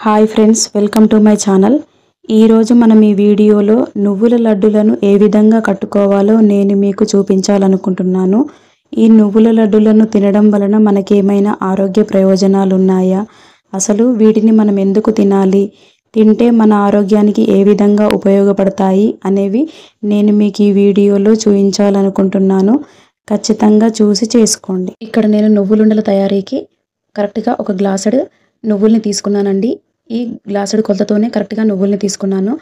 Hi friends, welcome to my channel. ఈరోజు మనం ఈ వీడియోలో నువ్వుల లడ్డులను ఏ విధంగా కట్టుకోవాలో నేను మీకు చూపించాలనుకుంటున్నాను. ఈ నువ్వుల లడ్డులను తినడం వలన మనకేమైనా ఆరోగ్య ప్రయోజనాలు ఉన్నాయా, అసలు వీటిని మనం ఎందుకు తినాలి, తింటే మన ఆరోగ్యానికి ఏ విధంగా ఉపయోగపడతాయి అనేవి నేను మీకు ఈ వీడియోలో చూపించాలనుకుంటున్నాను. ఖచ్చితంగా చూసి చేసుకోండి. ఇక్కడ నేను నువ్వులుండల తయారీకి కరెక్ట్గా ఒక గ్లాసుడు నువ్వుల్ని తీసుకున్నానండి. ఈ గ్లాసుడు కొలతతోనే కరెక్ట్గా నువ్వుల్ని తీసుకున్నాను.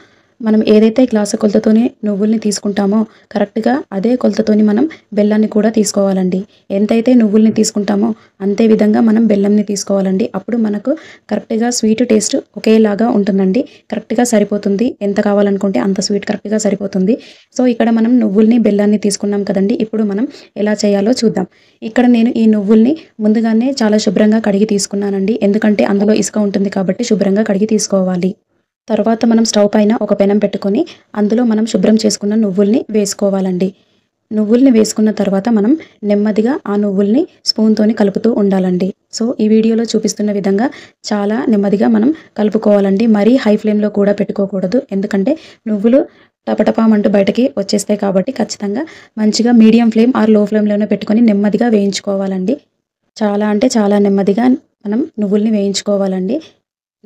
మనం ఏదైతే గ్లాసు కొలతతోనే నువ్వుల్ని తీసుకుంటామో కరెక్ట్గా అదే కొలతతోని మనం బెల్లాన్ని కూడా తీసుకోవాలండి. ఎంతైతే నువ్వుల్ని తీసుకుంటామో అంతే విధంగా మనం బెల్లంని తీసుకోవాలండి. అప్పుడు మనకు కరెక్ట్గా స్వీట్ టేస్ట్ ఒకేలాగా ఉంటుందండి. కరెక్ట్గా సరిపోతుంది. ఎంత కావాలనుకుంటే అంత స్వీట్ కరెక్ట్గా సరిపోతుంది. సో ఇక్కడ మనం నువ్వుల్ని బెల్లాన్ని తీసుకున్నాం కదండి. ఇప్పుడు మనం ఎలా చేయాలో చూద్దాం. ఇక్కడ నేను ఈ నువ్వుల్ని ముందుగానే చాలా శుభ్రంగా కడిగి తీసుకున్నానండి. ఎందుకంటే అందులో ఇసుక ఉంటుంది కాబట్టి శుభ్రంగా కడిగి తీసుకోవాలి. తర్వాత మనం స్టవ్ పైన ఒక పెనం పెట్టుకొని అందులో మనం శుభ్రం చేసుకున్న నువ్వుల్ని వేసుకోవాలండి. నువ్వుల్ని వేసుకున్న తర్వాత మనం నెమ్మదిగా ఆ నువ్వుల్ని స్పూన్తోని కలుపుతూ ఉండాలండి. సో ఈ వీడియోలో చూపిస్తున్న విధంగా చాలా నెమ్మదిగా మనం కలుపుకోవాలండి. మరీ హై ఫ్లేమ్లో కూడా పెట్టుకోకూడదు. ఎందుకంటే నువ్వులు టపటపామంటూ బయటకి వచ్చేస్తాయి కాబట్టి ఖచ్చితంగా మంచిగా మీడియం ఫ్లేమ్ ఆర్ లో ఫ్లేమ్లోనే పెట్టుకొని నెమ్మదిగా వేయించుకోవాలండి. చాలా అంటే చాలా నెమ్మదిగా మనం నువ్వుల్ని వేయించుకోవాలండి.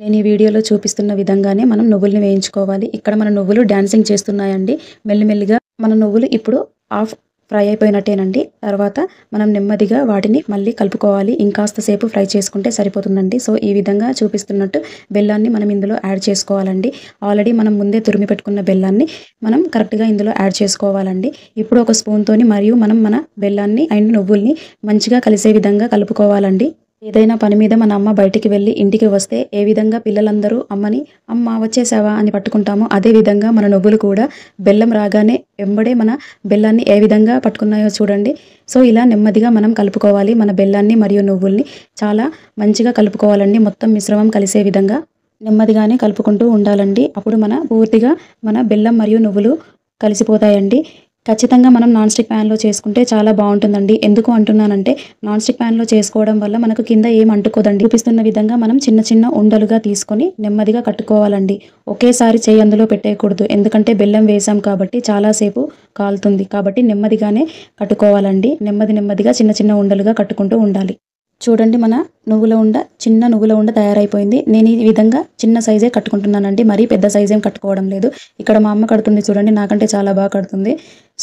నేను ఈ వీడియోలో చూపిస్తున్న విధంగానే మనం నువ్వుల్ని వేయించుకోవాలి. ఇక్కడ మన నువ్వులు డాన్సింగ్ చేస్తున్నాయండి. మెల్లిమెల్లిగా మన నువ్వులు ఇప్పుడు హాఫ్ ఫ్రై అయిపోయినట్టేనండి. తర్వాత మనం నెమ్మదిగా వాటిని మళ్ళీ కలుపుకోవాలి. ఇంకాస్త సేపు ఫ్రై చేసుకుంటే సరిపోతుందండి. సో ఈ విధంగా చూపిస్తున్నట్టు బెల్లాన్ని మనం ఇందులో యాడ్ చేసుకోవాలండి. ఆల్రెడీ మనం ముందే తురిమి పెట్టుకున్న బెల్లాన్ని మనం కరెక్ట్గా ఇందులో యాడ్ చేసుకోవాలండి. ఇప్పుడు ఒక స్పూన్తోని మరియు మనం మన బెల్లాన్ని అండ్ నువ్వుల్ని మంచిగా కలిసే విధంగా కలుపుకోవాలండి. ఏదైనా పని మీద మన అమ్మ బయటికి వెళ్ళి ఇంటికి వస్తే ఏ విధంగా పిల్లలందరూ అమ్మని అమ్మ వచ్చేసావా అని పట్టుకుంటామో అదే విధంగా మన నువ్వులు కూడా బెల్లం రాగానే వెంబడే మన బెల్లాన్ని ఏ విధంగా పట్టుకున్నాయో చూడండి. సో ఇలా నెమ్మదిగా మనం కలుపుకోవాలి. మన బెల్లాన్ని మరియు నువ్వుల్ని చాలా మంచిగా కలుపుకోవాలండి. మొత్తం మిశ్రమం కలిసే విధంగా నెమ్మదిగానే కలుపుకుంటూ ఉండాలండి. అప్పుడు పూర్తిగా మన బెల్లం మరియు నువ్వులు కలిసిపోతాయండి. ఖచ్చితంగా మనం నాన్ స్టిక్ ప్యాన్లో చేసుకుంటే చాలా బాగుంటుందండి. ఎందుకు అంటున్నానంటే నాన్ స్టిక్ ప్యాన్లో చేసుకోవడం వల్ల మనకు కింద ఏం అంటుకోదండి. చూపిస్తున్న విధంగా మనం చిన్న చిన్న ఉండలుగా తీసుకొని నెమ్మదిగా కట్టుకోవాలండి. ఒకేసారి చేయి అందులో పెట్టేయకూడదు. ఎందుకంటే బెల్లం వేసాం కాబట్టి చాలాసేపు కాలుతుంది. కాబట్టి నెమ్మదిగానే కట్టుకోవాలండి. నెమ్మదిగా చిన్న చిన్న ఉండలుగా కట్టుకుంటూ ఉండాలి. చూడండి, మన చిన్న నువ్వుల ఉండ తయారైపోయింది. నేను ఈ విధంగా చిన్న సైజే కట్టుకుంటున్నానండి. మరీ పెద్ద సైజేం కట్టుకోవడం లేదు. ఇక్కడ మా అమ్మ కడుతుంది చూడండి, నాకంటే చాలా బాగా కడుతుంది.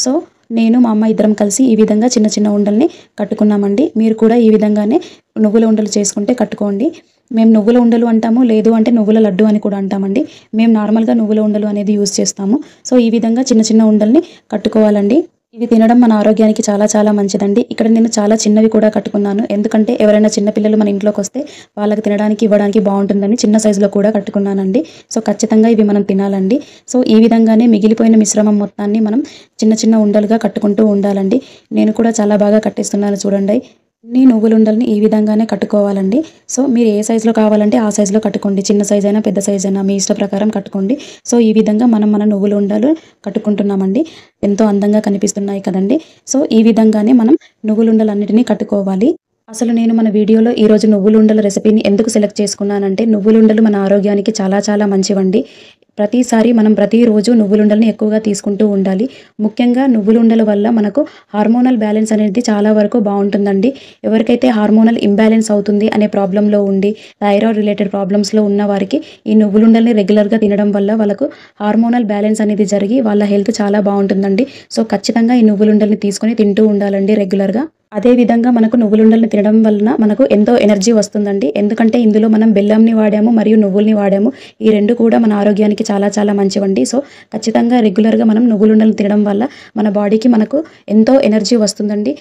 సో నేను మా అమ్మ ఇద్దరం కలిసి ఈ విధంగా చిన్న చిన్న ఉండల్ని కట్టుకున్నామండి. మీరు కూడా ఈ విధంగానే నువ్వుల ఉండలు చేసుకుంటే కట్టుకోండి. మేము నువ్వుల ఉండలు అంటాము, లేదు అంటే నువ్వుల లడ్డు అని కూడా అంటామండి. మేము నార్మల్గా నువ్వుల ఉండలు అనేది యూజ్ చేస్తాము. సో ఈ విధంగా చిన్న చిన్న ఉండల్ని కట్టుకోవాలండి. ఇవి తినడం మన ఆరోగ్యానికి చాలా చాలా మంచిదండి. ఇక్కడ నేను చాలా చిన్నవి కూడా కట్టుకున్నాను. ఎందుకంటే ఎవరైనా చిన్నపిల్లలు మన ఇంట్లోకి వస్తే వాళ్ళకి తినడానికి ఇవ్వడానికి బాగుంటుందని చిన్న సైజులో కూడా కట్టుకున్నానండి. సో ఖచ్చితంగా ఇవి మనం తినాలండి. సో ఈ విధంగానే మిగిలిపోయిన మిశ్రమం మొత్తాన్ని మనం చిన్న చిన్న ఉండలుగా కట్టుకుంటూ ఉండాలండి. నేను కూడా చాలా బాగా కట్టేస్తున్నాను చూడండి. అన్ని నువ్వులుండల్ని ఈ విధంగానే కట్టుకోవాలండి. సో మీరు ఏ సైజులో కావాలంటే ఆ సైజులో కట్టుకోండి. చిన్న సైజ్ అయినా పెద్ద సైజ్ అయినా మీ ఇష్ట ప్రకారం కట్టుకోండి. సో ఈ విధంగా మనం మన నువ్వుల ఉండలు కట్టుకుంటున్నామండి. ఎంతో అందంగా కనిపిస్తున్నాయి కదండి. సో ఈ విధంగానే మనం నువ్వులుండలన్నిటినీ కట్టుకోవాలి. అసలు నేను మన వీడియోలో ఈరోజు నువ్వులుండల రెసిపీని ఎందుకు సెలెక్ట్ చేసుకున్నానంటే నువ్వులుండలు మన ఆరోగ్యానికి చాలా చాలా మంచివండి. ప్రతిసారి మనం ప్రతిరోజు నువ్వులుండల్ని ఎక్కువగా తీసుకుంటూ ఉండాలి. ముఖ్యంగా నువ్వులుండల వల్ల మనకు హార్మోనల్ బ్యాలెన్స్ అనేది చాలా వరకు బాగుంటుందండి. ఎవరికైతే హార్మోనల్ ఇంబ్యాలెన్స్ అవుతుంది అనే ప్రాబ్లంలో ఉండి థైరాయిడ్ రిలేటెడ్ ప్రాబ్లమ్స్లో ఉన్న వారికి ఈ నువ్వులుండల్ని రెగ్యులర్గా తినడం వల్ల వాళ్ళకు హార్మోనల్ బ్యాలెన్స్ అనేది జరిగి వాళ్ళ హెల్త్ చాలా బాగుంటుందండి. సో ఖచ్చితంగా ఈ నువ్వులుండల్ని తీసుకొని తింటూ ఉండాలండి రెగ్యులర్గా. అదేవిధంగా మనకు నువ్వులుండల్ని తినడం వలన మనకు ఎంతో ఎనర్జీ వస్తుందండి. ఎందుకంటే ఇందులో మనం బెల్లంని వాడాము మరియు నువ్వుల్ని వాడాము. ఈ రెండు కూడా మన ఆరోగ్యానికి చాలా చాలా మంచివండి. సో ఖచ్చితంగా రెగ్యులర్గా మనం నువ్వులుండలు తినడం వల్ల మన బాడీకి మనకు ఎంతో ఎనర్జీ వస్తుందండి.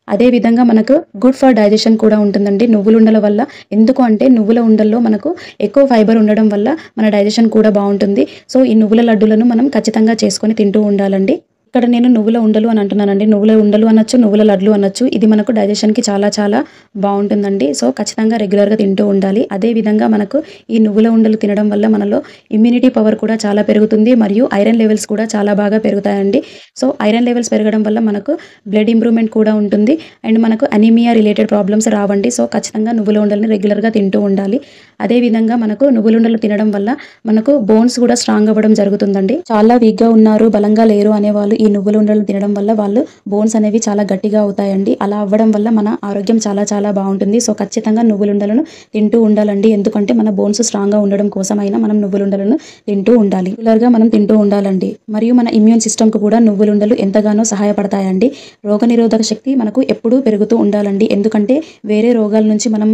అదేవిధంగా మనకు గుడ్ ఫర్ డైజెషన్ కూడా ఉంటుందండి నువ్వులుండల వల్ల. ఎందుకు అంటే నువ్వుల ఉండల్లో మనకు ఎక్కువ ఫైబర్ ఉండడం వల్ల మన డైజెషన్ కూడా బాగుంటుంది. సో ఈ నువ్వుల లడ్డులను మనం ఖచ్చితంగా చేసుకొని తింటూ ఉండాలండి. ఇక్కడ నేను నువ్వుల ఉండలు అని అంటున్నానండి. నువ్వుల ఉండలు అనొచ్చు, నువ్వుల లడ్లు అనొచ్చు. ఇది మనకు డైజెషన్‌కి చాలా చాలా బావుంటుందండి. సో, ఖచ్చితంగా రెగ్యులర్‌గా తింటూ ఉండాలి. అదే విధంగా మనకు ఈ నువ్వుల ఉండలు తినడం వల్ల మనలో ఇమ్యూనిటీ పవర్ కూడా చాలా పెరుగుతుంది. మరియు ఐరన్ లెవెల్స్ కూడా చాలా బాగా పెరుగుతాయండి. సో, ఐరన్ లెవెల్స్ పెరగడం వల్ల మనకు బ్లడ్ ఇంప్రూవ్‌మెంట్ కూడా ఉంటుంది. అండ్ మనకు అనీమియా రిలేటెడ్ ప్రాబ్లమ్స్ రావండి. సో, ఖచ్చితంగా నువ్వుల ఉండలని రెగ్యులర్‌గా తింటూ ఉండాలి. అదే విధంగా మనకు నువ్వుల ఉండలు తినడం వల్ల మనకు బోన్స్ కూడా స్ట్రాంగ్ అవ్వడం జరుగుతుందండి. చాలా వీక్‌గా ఉన్నారు, బలంగా లేరు అనేవాళ్ళు ఈ నువ్వుల ఉండలు తినడం వల్ల వాళ్ళు బోన్స్ అనేవి చాలా గట్టిగా అవుతాయండి. అలా అవ్వడం వల్ల మన ఆరోగ్యం చాలా చాలా బావుంటుంది. సో, ఖచ్చితంగా నువ్వుల ఉండలను తింటూ ఉండాలండి. ఎందుకంటే మన బోన్స్ స్ట్రాంగ్‌గా ఉండడం కోసమైనా మనం నువ్వుల ఉండలను తింటూ ఉండాలి. రెగ్యులర్‌గా మనం తింటూ ఉండాలండి. మరియు మన ఇమ్యూన్ సిస్టమ్‌కు కూడా నువ్వుల ఉండలు ఎంతగానో సహాయపడతాయండి. రోగనిరోధక శక్తి మనకు ఎప్పుడూ పెరుగుతూ ఉండాలండి. ఎందుకంటే వేరే రోగాల నుంచి మనం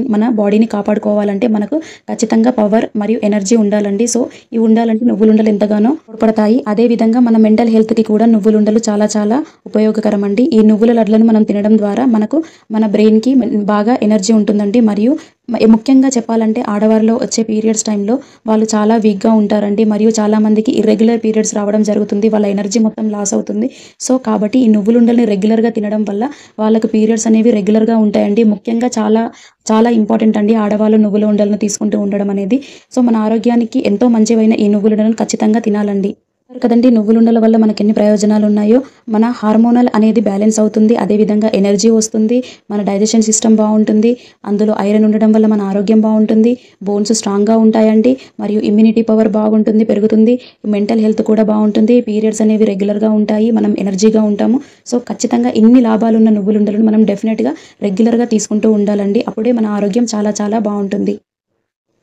మన బాడీని కాపాడుకోవాలంటే మనకు ఖచ్చితంగా పవర్ మరియు ఎనర్జీ ఉండాలండి. సో, ఇవి ఉండాలంటే నువ్వుల ఉండలు ఎంతగానో తోడ్పడతాయి. అదే విధంగా మన మెంటల్ హెల్త్‌కి కూడా నువ్వుల ఉండలు చాలా చాలా ఉపయోగకరం అండి. ఈ నువ్వుల లడ్లను మనం తినడం ద్వారా మనకు మన బ్రెయిన్‌కి బాగా ఎనర్జీ ఉంటుందండి. మరియు ముఖ్యంగా చెప్పాలంటే ఆడవారిలో వచ్చే పీరియడ్స్ టైంలో వాళ్ళు చాలా వీక్‌గా ఉంటారండి. మరియు చాలామందికి ఇర్రెగ్యులర్ పీరియడ్స్ రావడం జరుగుతుంది. వాళ్ళ ఎనర్జీ మొత్తం లాస్ అవుతుంది. సో, కాబట్టి ఈ నువ్వుల ఉండల్ని రెగ్యులర్‌గా తినడం వల్ల వాళ్ళకి పీరియడ్స్ అనేవి రెగ్యులర్‌గా ఉంటాయండి. ముఖ్యంగా చాలా చాలా ఇంపార్టెంట్ అండి ఆడవాళ్ళు నువ్వుల ఉండలను తీసుకుంటూ ఉండడం అనేది. సో, మన ఆరోగ్యానికి ఎంతో మంచివైన ఈ నువ్వుల ఉండలను ఖచ్చితంగా తినాలండి. చూసారు కదండీ! నువ్వుల ఉండల వల్ల మనకెన్ని ప్రయోజనాలున్నాయో. మన హార్మోనల్ అనేది బ్యాలెన్స్ అవుతుంది. అదేవిధంగా ఎనర్జీ వస్తుంది. మన డైజెషన్ సిస్టమ్ బావుంటుంది. అందులో ఐరన్ ఉండడం వల్ల మన ఆరోగ్యం బావుంటుంది. బోన్స్ స్ట్రాంగ్‌గా ఉంటాయండి. మరియు ఇమ్యూనిటీ పవర్ బాగుంటుంది, పెరుగుతుంది. మెంటల్ హెల్త్ కూడా బావుంటుంది. పీరియడ్స్ అనేవి రెగ్యులర్‌గా ఉంటాయి. మనం ఎనర్జీగా ఉంటాము. సో, ఖచ్చితంగా ఇన్ని లాభాలున్న నువ్వుల ఉండలను మనం డెఫినెట్‌గా రెగ్యులర్‌గా తీసుకుంటూ ఉండాలండి. అప్పుడే మన ఆరోగ్యం చాలా చాలా బావుంటుంది.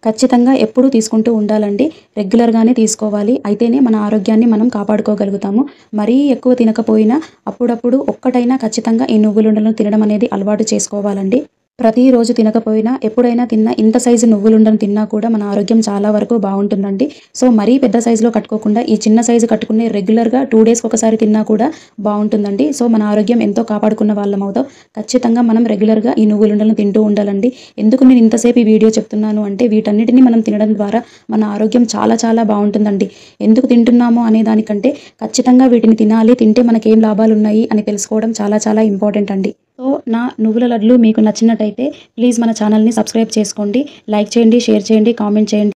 ఖచ్చితంగా ఎప్పుడూ తీసుకుంటూ ఉండాలండి. రెగ్యులర్‌గానే తీసుకోవాలి. అయితేనే మన ఆరోగ్యాన్ని మనం కాపాడుకోగలుగుతాము. మరీ ఎక్కువ తినకపోయినా అప్పుడప్పుడు ఒక్కటైనా ఖచ్చితంగా ఈ నువ్వుల ఉండలను తినడం అనేది అలవాటు చేసుకోవాలండి. ప్రతిరోజు తినకపోయినా ఎప్పుడైనా తిన్నా ఇంత సైజు నువ్వులుండను తిన్నా కూడా మన ఆరోగ్యం చాలా వరకు బావుంటుందండి. సో, మరీ పెద్ద సైజులో కట్టుకోకుండా ఈ చిన్న సైజు కట్టుకునే రెగ్యులర్‌గా 2 డేస్‌కి ఒకసారి తిన్నా కూడా బావుంటుందండి. సో, మన ఆరోగ్యం ఎంతో కాపాడుకున్న వాళ్ళమవుతాం. ఖచ్చితంగా మనం రెగ్యులర్‌గా ఈ నువ్వులుండలను తింటూ ఉండాలండి. ఎందుకు నేను ఇంతసేపు ఈ వీడియో చెప్తున్నాను అంటే వీటన్నిటిని మనం తినడం ద్వారా మన ఆరోగ్యం చాలా చాలా బావుంటుందండి. ఎందుకు తింటున్నాము అనే దానికంటే ఖచ్చితంగా వీటిని తినాలి, తింటే మనకేం లాభాలున్నాయి అని తెలుసుకోవడం చాలా చాలా ఇంపార్టెంట్ అండి. సో, నా నువ్వుల లడ్లు మీకు నచ్చినట్టయితే ప్లీజ్ మన ఛానల్‌ని సబ్స్క్రైబ్ చేసుకోండి. లైక్ చేయండి, షేర్ చేయండి, కామెంట్ చేయండి.